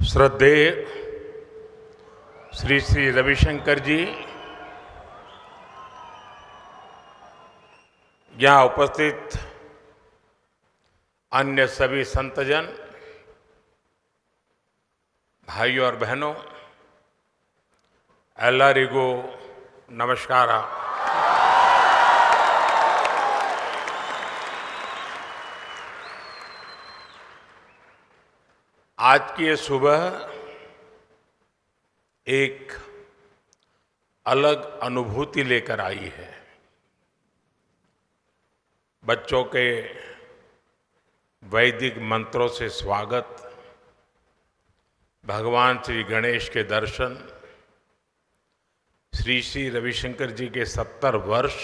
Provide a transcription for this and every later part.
श्रद्धेय श्री श्री रविशंकर जी, यहाँ उपस्थित अन्य सभी संतजन, भाइयों और बहनों, एल्लारिगो नमस्कार। आज की ये सुबह एक अलग अनुभूति लेकर आई है। बच्चों के वैदिक मंत्रों से स्वागत, भगवान श्री गणेश के दर्शन, श्री श्री रविशंकर जी के 70 वर्ष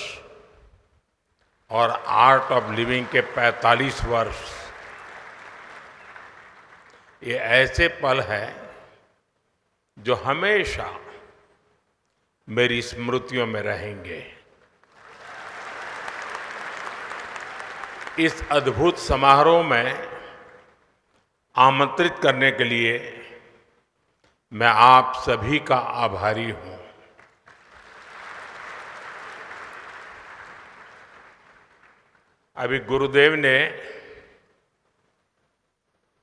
और आर्ट ऑफ लिविंग के 45 वर्ष, ये ऐसे पल हैं जो हमेशा मेरी स्मृतियों में रहेंगे। इस अद्भुत समारोह में आमंत्रित करने के लिए मैं आप सभी का आभारी हूं। अभी गुरुदेव ने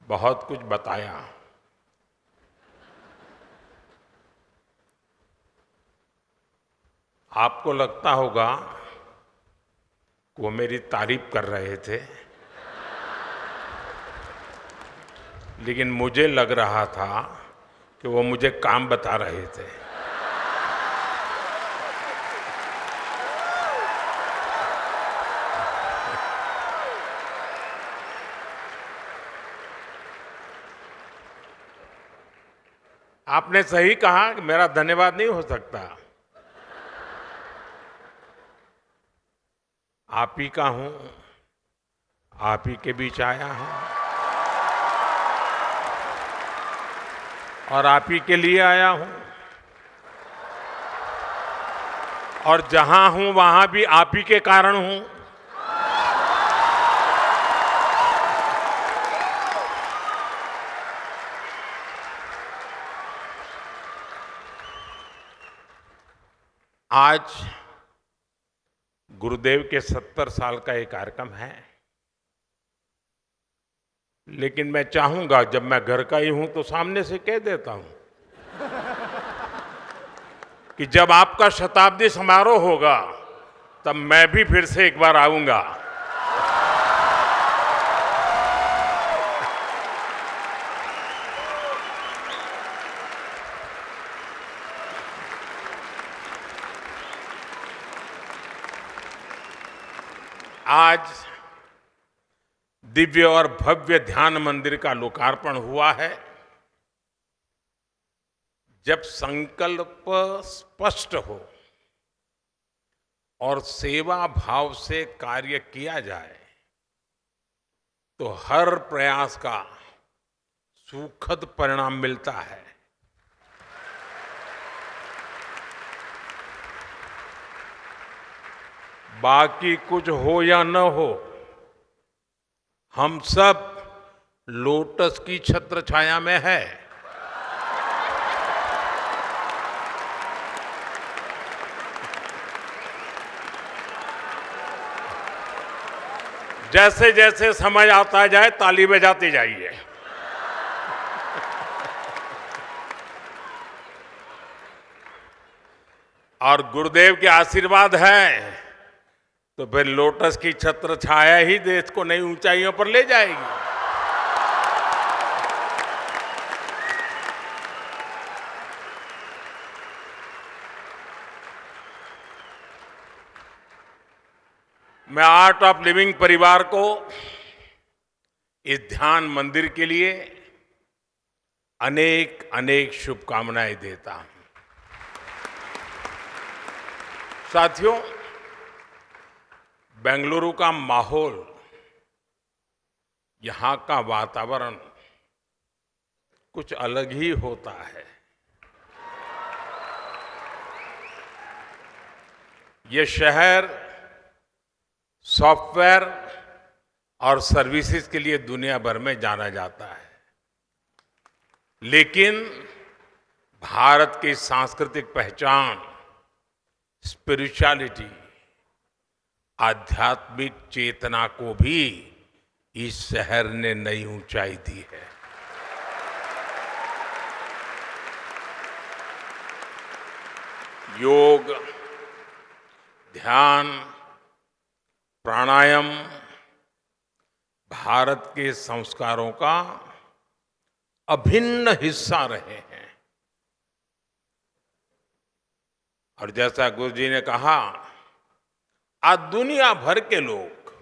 बहुत कुछ बताया। आपको लगता होगा कि वो मेरी तारीफ कर रहे थे, लेकिन मुझे लग रहा था कि वो मुझे काम बता रहे थे। आपने सही कहा कि मेरा धन्यवाद नहीं हो सकता। आप ही का हूं, आप ही के बीच आया हूं और आप ही के लिए आया हूं, और जहां हूं वहां भी आप ही के कारण हूं। आज गुरुदेव के 70 साल का एक कार्यक्रम है, लेकिन मैं चाहूंगा जब मैं घर का ही हूं तो सामने से कह देता हूं कि जब आपका शताब्दी समारोह होगा तब मैं भी फिर से एक बार आऊंगा। आज दिव्य और भव्य ध्यान मंदिर का लोकार्पण हुआ है। जब संकल्प स्पष्ट हो और सेवा भाव से कार्य किया जाए तो हर प्रयास का सुखद परिणाम मिलता है। बाकी कुछ हो या न हो, हम सब लोटस की छत्र छाया में है। जैसे जैसे समय आता जाए ताली बजाते जाइए। और गुरुदेव के आशीर्वाद है तो फिर लोटस की छत्र छाया ही देश को नई ऊंचाइयों पर ले जाएगी। मैं आर्ट ऑफ लिविंग परिवार को इस ध्यान मंदिर के लिए अनेक अनेक शुभकामनाएं देता हूं। साथियों, बेंगलुरु का माहौल, यहाँ का वातावरण कुछ अलग ही होता है। ये शहर सॉफ्टवेयर और सर्विसेज के लिए दुनिया भर में जाना जाता है। लेकिन भारत की सांस्कृतिक पहचान, स्पिरिचुअलिटी, आध्यात्मिक चेतना को भी इस शहर ने नई ऊंचाई दी है। योग, ध्यान, प्राणायाम भारत के संस्कारों का अभिन्न हिस्सा रहे हैं। और जैसा गुरुजी ने कहा, आज दुनिया भर के लोग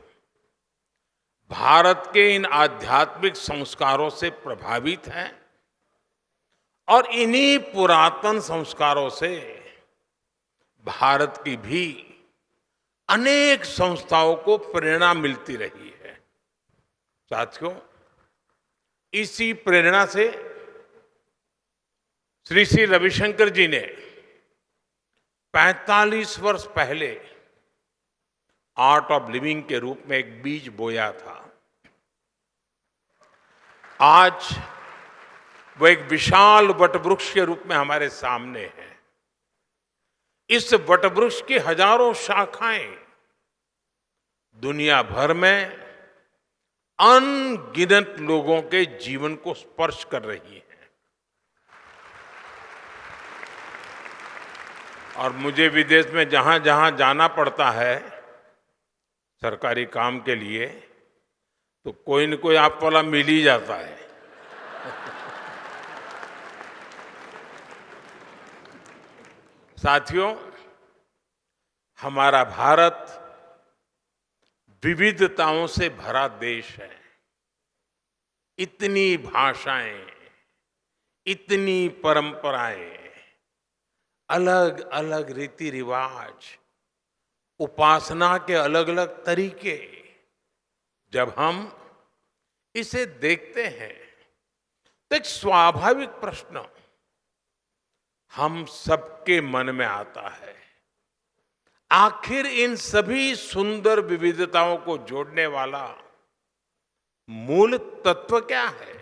भारत के इन आध्यात्मिक संस्कारों से प्रभावित हैं और इन्हीं पुरातन संस्कारों से भारत की भी अनेक संस्थाओं को प्रेरणा मिलती रही है। साथियों, इसी प्रेरणा से श्री श्री रविशंकर जी ने 45 वर्ष पहले आर्ट ऑफ लिविंग के रूप में एक बीज बोया था। आज वो एक विशाल वटवृक्ष के रूप में हमारे सामने है। इस वटवृक्ष की हजारों शाखाएं दुनिया भर में अनगिनत लोगों के जीवन को स्पर्श कर रही है। और मुझे विदेश में जहां जहां जाना पड़ता है सरकारी काम के लिए, तो कोई न कोई आप वाला मिल ही जाता है। साथियों, हमारा भारत विविधताओं से भरा देश है। इतनी भाषाएं, इतनी परंपराएं, अलग अलग रीति रिवाज, उपासना के अलग अलग तरीके, जब हम इसे देखते हैं तो एक स्वाभाविक प्रश्न हम सबके मन में आता है, आखिर इन सभी सुंदर विविधताओं को जोड़ने वाला मूल तत्व क्या है?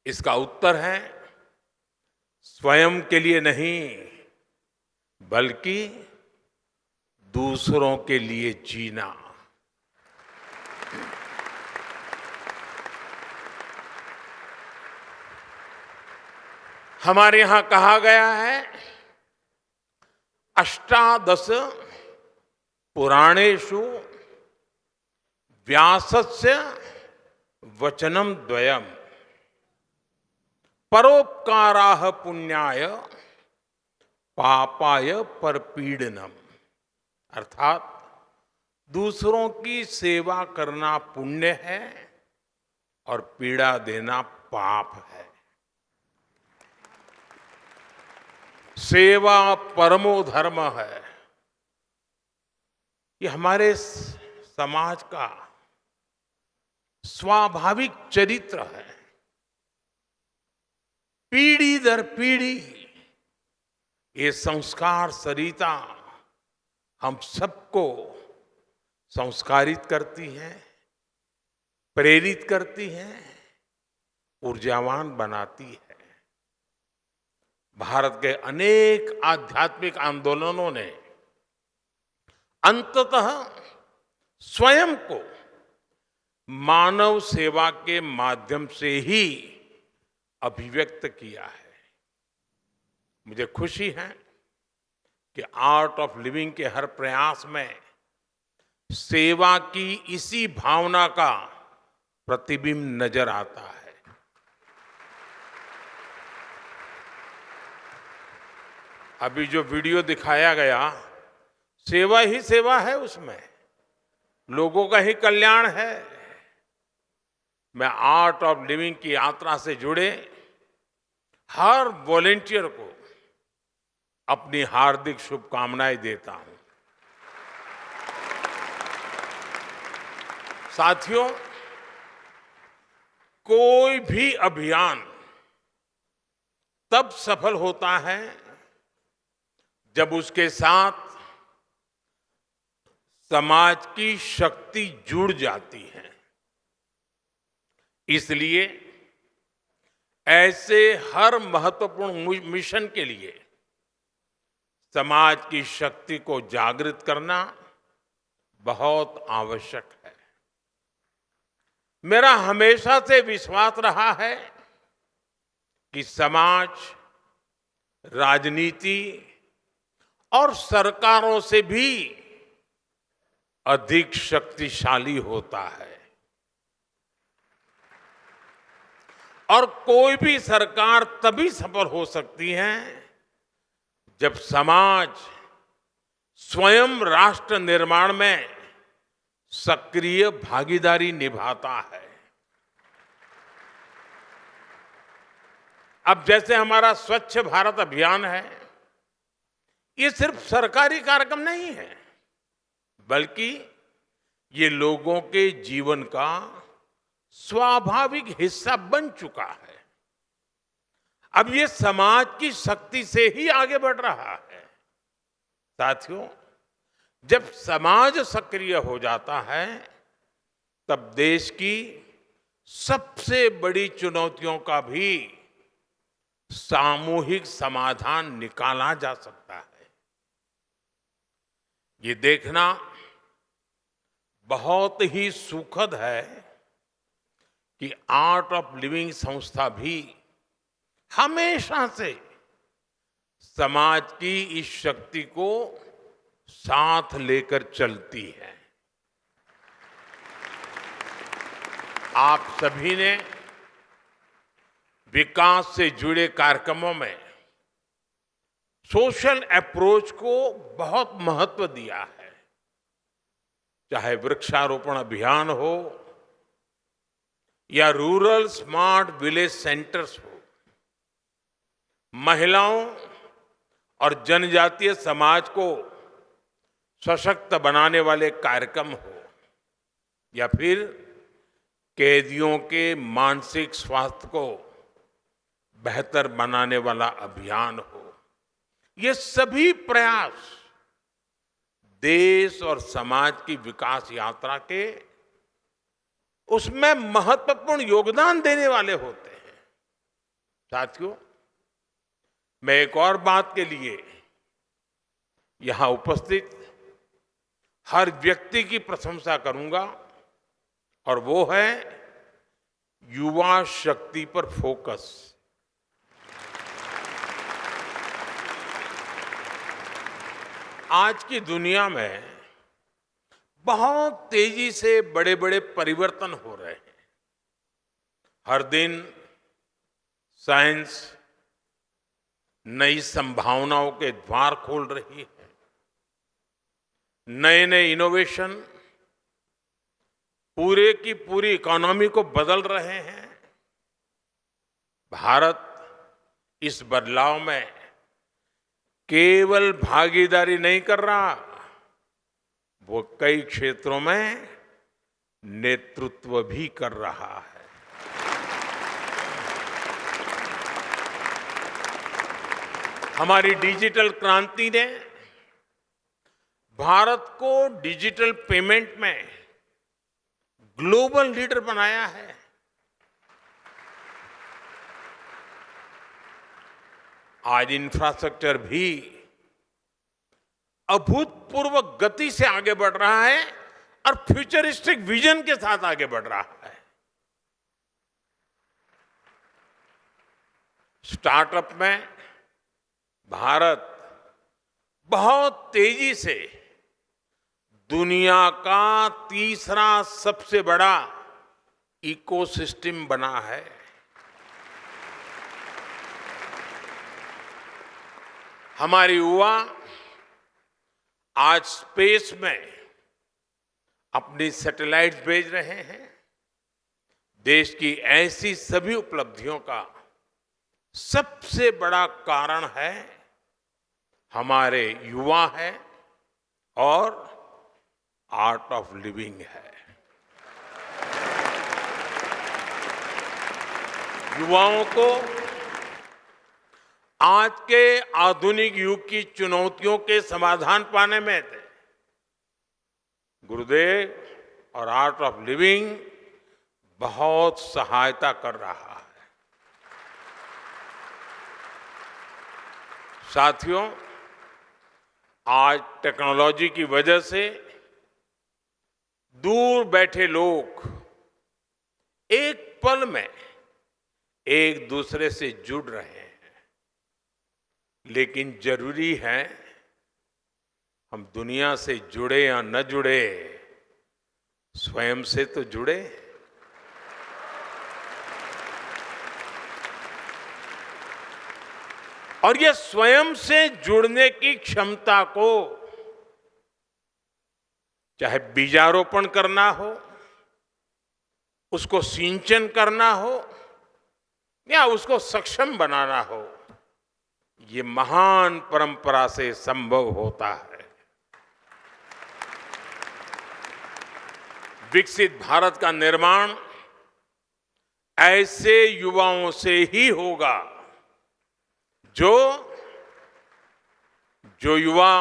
इसका उत्तर है स्वयं के लिए नहीं, बल्कि दूसरों के लिए जीना। हमारे यहां कहा गया है, अष्टादश पुराणेषु व्यासस्य वचनम द्वयम परोपकाराः पुण्याय पापाय परपीडनम। अर्थात दूसरों की सेवा करना पुण्य है और पीड़ा देना पाप है। सेवा परमो धर्म है। ये हमारे समाज का स्वाभाविक चरित्र है। पीढ़ी दर पीढ़ी ये संस्कार सरिता हम सबको संस्कारित करती है, प्रेरित करती है, ऊर्जावान बनाती है। भारत के अनेक आध्यात्मिक आंदोलनों ने अंततः स्वयं को मानव सेवा के माध्यम से ही अभिव्यक्त किया है। मुझे खुशी है कि आर्ट ऑफ लिविंग के हर प्रयास में सेवा की इसी भावना का प्रतिबिंब नजर आता है। अभी जो वीडियो दिखाया गया, सेवा ही सेवा है, उसमें लोगों का ही कल्याण है। मैं आर्ट ऑफ लिविंग की यात्रा से जुड़े हर वॉलेंटियर को अपनी हार्दिक शुभकामनाएं देता हूं। साथियों, कोई भी अभियान तब सफल होता है जब उसके साथ समाज की शक्ति जुड़ जाती है। इसलिए ऐसे हर महत्वपूर्ण मिशन के लिए समाज की शक्ति को जागृत करना बहुत आवश्यक है। मेरा हमेशा से विश्वास रहा है कि समाज, राजनीति और सरकारों से भी अधिक शक्तिशाली होता है और कोई भी सरकार तभी सफल हो सकती है जब समाज स्वयं राष्ट्र निर्माण में सक्रिय भागीदारी निभाता है। अब जैसे हमारा स्वच्छ भारत अभियान है, ये सिर्फ सरकारी कार्यक्रम नहीं है, बल्कि ये लोगों के जीवन का स्वाभाविक हिस्सा बन चुका है। अब ये समाज की शक्ति से ही आगे बढ़ रहा है। साथियों, जब समाज सक्रिय हो जाता है, तब देश की सबसे बड़ी चुनौतियों का भी सामूहिक समाधान निकाला जा सकता है। ये देखना बहुत ही सुखद है कि आर्ट ऑफ लिविंग संस्था भी हमेशा से समाज की इस शक्ति को साथ लेकर चलती है। आप सभी ने विकास से जुड़े कार्यक्रमों में सोशल अप्रोच को बहुत महत्व दिया है। चाहे वृक्षारोपण अभियान हो या रूरल स्मार्ट विलेज सेंटर्स हो, महिलाओं और जनजातीय समाज को सशक्त बनाने वाले कार्यक्रम हो या फिर कैदियों के मानसिक स्वास्थ्य को बेहतर बनाने वाला अभियान हो, ये सभी प्रयास देश और समाज की विकास यात्रा के उसमें महत्वपूर्ण योगदान देने वाले होते हैं। साथियों, मैं एक और बात के लिए यहां उपस्थित हर व्यक्ति की प्रशंसा करूंगा और वो है युवा शक्ति पर फोकस। आज की दुनिया में बहुत तेजी से बड़े बड़े परिवर्तन हो रहे हैं। हर दिन साइंस नई संभावनाओं के द्वार खोल रही है। नए नए इनोवेशन पूरे की पूरी इकोनॉमी को बदल रहे हैं। भारत इस बदलाव में केवल भागीदारी नहीं कर रहा, वो कई क्षेत्रों में नेतृत्व भी कर रहा है। हमारी डिजिटल क्रांति ने भारत को डिजिटल पेमेंट में ग्लोबल लीडर बनाया है। आज इंफ्रास्ट्रक्चर भी अभूतपूर्व गति से आगे बढ़ रहा है और फ्यूचरिस्टिक विजन के साथ आगे बढ़ रहा है। स्टार्टअप में भारत बहुत तेजी से दुनिया का तीसरा सबसे बड़ा इकोसिस्टम बना है। हमारे युवा आज स्पेस में अपनी सैटेलाइट भेज रहे हैं। देश की ऐसी सभी उपलब्धियों का सबसे बड़ा कारण है हमारे युवा है और आर्ट ऑफ लिविंग है। युवाओं को आज के आधुनिक युग की चुनौतियों के समाधान पाने में गुरुदेव और आर्ट ऑफ लिविंग बहुत सहायता कर रहा है। साथियों, आज टेक्नोलॉजी की वजह से दूर बैठे लोग एक पल में एक दूसरे से जुड़ रहे हैं, लेकिन जरूरी है हम दुनिया से जुड़े या न जुड़े, स्वयं से तो जुड़े। और ये स्वयं से जुड़ने की क्षमता को चाहे बीजारोपण करना हो, उसको सिंचन करना हो या उसको सक्षम बनाना हो, ये महान परंपरा से संभव होता है। विकसित भारत का निर्माण ऐसे युवाओं से ही होगा जो युवा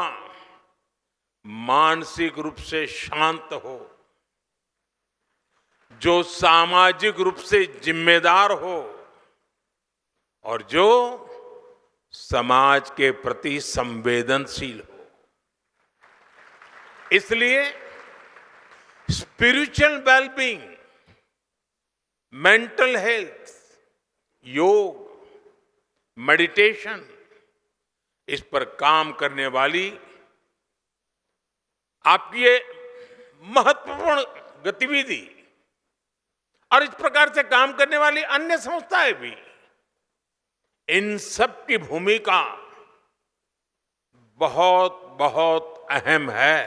मानसिक रूप से शांत हो, जो सामाजिक रूप से जिम्मेदार हो और जो समाज के प्रति संवेदनशील हो। इसलिए स्पिरिचुअल वेलबींग, मेंटल हेल्थ, योग, मेडिटेशन, इस पर काम करने वाली आपकी ये महत्वपूर्ण गतिविधि और इस प्रकार से काम करने वाली अन्य संस्थाएं भी, इन सब की भूमिका बहुत बहुत अहम है।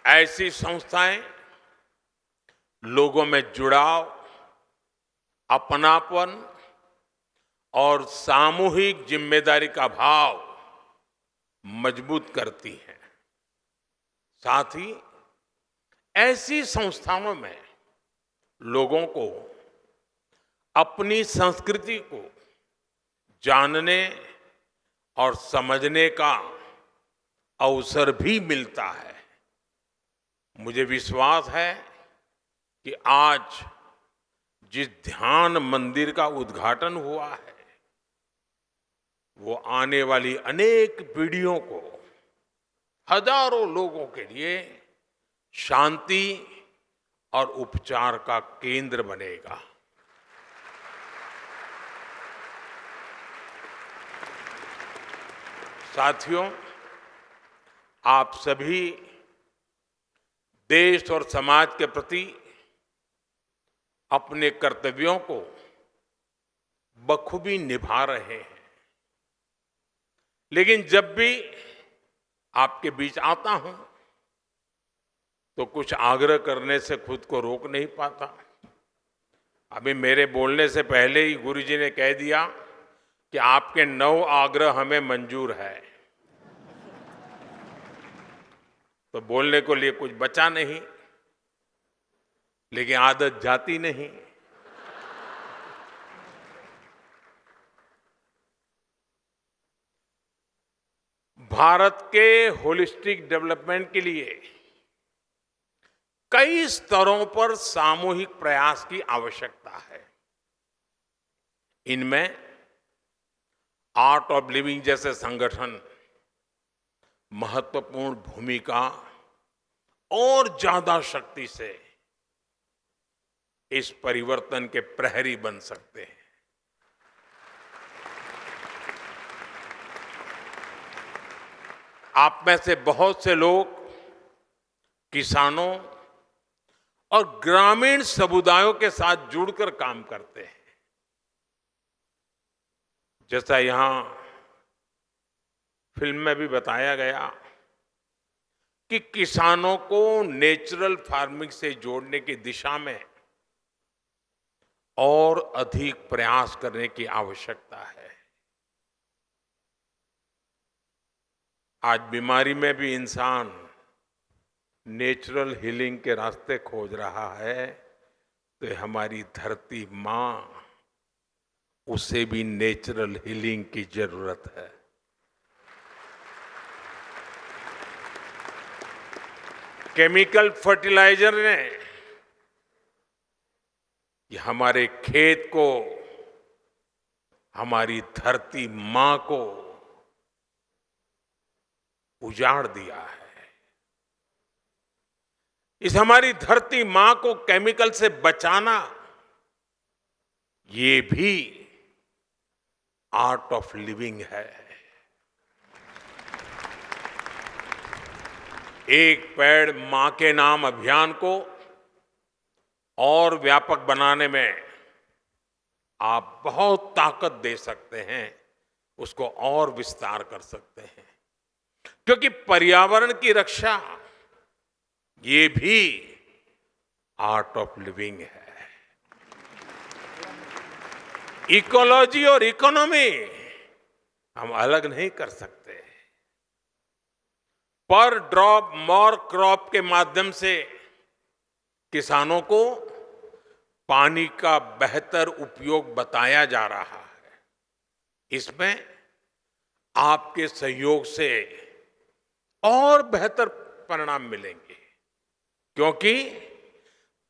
ऐसी संस्थाएं लोगों में जुड़ाव, अपनापन और सामूहिक जिम्मेदारी का भाव मजबूत करती हैं। साथ ही ऐसी संस्थाओं में लोगों को अपनी संस्कृति को जानने और समझने का अवसर भी मिलता है। मुझे विश्वास है कि आज जिस ध्यान मंदिर का उद्घाटन हुआ है, वो आने वाली अनेक पीढ़ियों को, हजारों लोगों के लिए शांति और उपचार का केंद्र बनेगा। साथियों, आप सभी देश और समाज के प्रति अपने कर्तव्यों को बखूबी निभा रहे हैं, लेकिन जब भी आपके बीच आता हूं तो कुछ आग्रह करने से खुद को रोक नहीं पाता। अभी मेरे बोलने से पहले ही गुरुजी ने कह दिया कि आपके 9 आग्रह हमें मंजूर है, तो बोलने को लिए कुछ बचा नहीं, लेकिन आदत जाती नहीं। भारत के होलिस्टिक डेवलपमेंट के लिए कई स्तरों पर सामूहिक प्रयास की आवश्यकता है। इनमें आर्ट ऑफ लिविंग जैसे संगठन महत्वपूर्ण भूमिका और ज्यादा शक्ति से इस परिवर्तन के प्रहरी बन सकते हैं। आप में से बहुत से लोग किसानों और ग्रामीण समुदायों के साथ जुड़कर काम करते हैं। जैसा यहां फिल्म में भी बताया गया कि किसानों को नेचुरल फार्मिंग से जोड़ने की दिशा में और अधिक प्रयास करने की आवश्यकता है। आज बीमारी में भी इंसान नेचुरल हीलिंग के रास्ते खोज रहा है, तो हमारी धरती मां, उसे भी नेचुरल हीलिंग की जरूरत है। केमिकल फर्टिलाइजर ने ये हमारे खेत को, हमारी धरती मां को उजाड़ दिया है। इस हमारी धरती मां को केमिकल से बचाना, ये भी आर्ट ऑफ लिविंग है। एक पेड़ मां के नाम अभियान को और व्यापक बनाने में आप बहुत ताकत दे सकते हैं, उसको और विस्तार कर सकते हैं, क्योंकि पर्यावरण की रक्षा ये भी आर्ट ऑफ लिविंग है। इकोलॉजी और इकोनॉमी हम अलग नहीं कर सकते। पर ड्रॉप मोर क्रॉप के माध्यम से किसानों को पानी का बेहतर उपयोग बताया जा रहा है। इसमें आपके सहयोग से और बेहतर परिणाम मिलेंगे, क्योंकि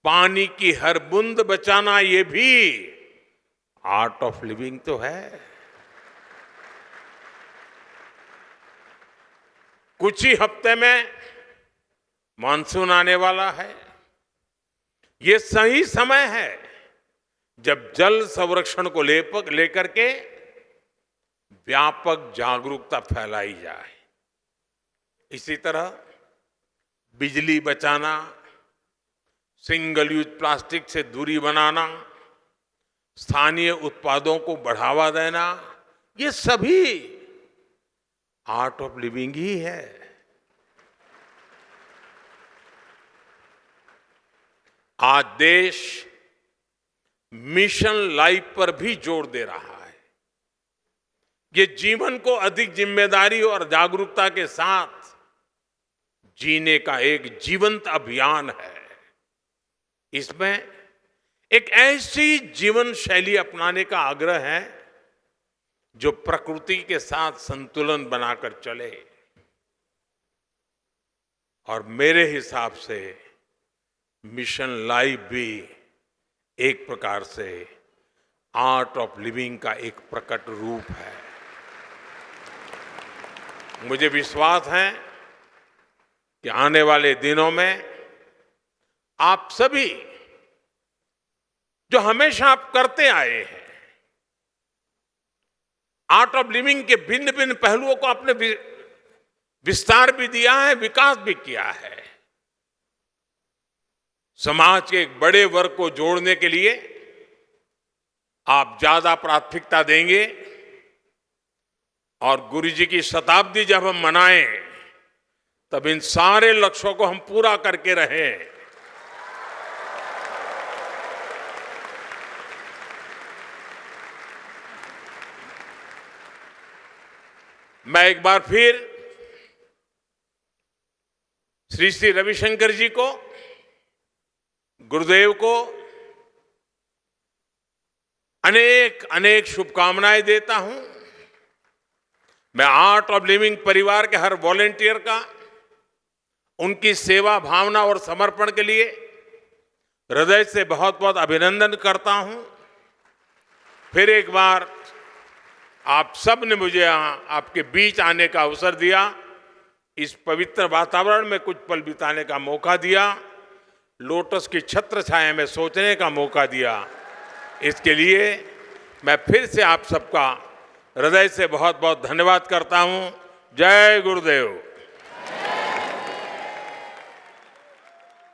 पानी की हर बूंद बचाना ये भी आर्ट ऑफ लिविंग तो है। कुछ ही हफ्ते में मानसून आने वाला है। ये सही समय है जब जल संरक्षण को लेकर के व्यापक जागरूकता फैलाई जाए। इसी तरह बिजली बचाना, सिंगल यूज प्लास्टिक से दूरी बनाना, स्थानीय उत्पादों को बढ़ावा देना, ये सभी आर्ट ऑफ लिविंग ही है। आज देश मिशन लाइफ पर भी जोर दे रहा है। ये जीवन को अधिक जिम्मेदारी और जागरूकता के साथ जीने का एक जीवंत अभियान है। इसमें एक ऐसी जीवन शैली अपनाने का आग्रह है जो प्रकृति के साथ संतुलन बनाकर चले। और मेरे हिसाब से मिशन लाइफ भी एक प्रकार से आर्ट ऑफ लिविंग का एक प्रकट रूप है। मुझे विश्वास है कि आने वाले दिनों में आप सभी जो हमेशा आप करते आए हैं, आर्ट ऑफ लिविंग के भिन्न भिन्न पहलुओं को आपने विस्तार भी दिया है, विकास भी किया है। समाज के एक बड़े वर्ग को जोड़ने के लिए आप ज्यादा प्राथमिकता देंगे और गुरुजी की शताब्दी जब हम मनाएं तब इन सारे लक्ष्यों को हम पूरा करके रहें। मैं एक बार फिर श्री श्री रविशंकर जी को, गुरुदेव को अनेक अनेक शुभकामनाएं देता हूं। मैं आर्ट ऑफ लिविंग परिवार के हर वॉलेंटियर का उनकी सेवा भावना और समर्पण के लिए हृदय से बहुत बहुत अभिनंदन करता हूं। फिर एक बार आप सब ने मुझे आपके बीच आने का अवसर दिया, इस पवित्र वातावरण में कुछ पल बिताने का मौका दिया, लोटस की छत्र छाया में सोचने का मौका दिया। इसके लिए मैं फिर से आप सबका हृदय से बहुत बहुत धन्यवाद करता हूं। जय गुरुदेव।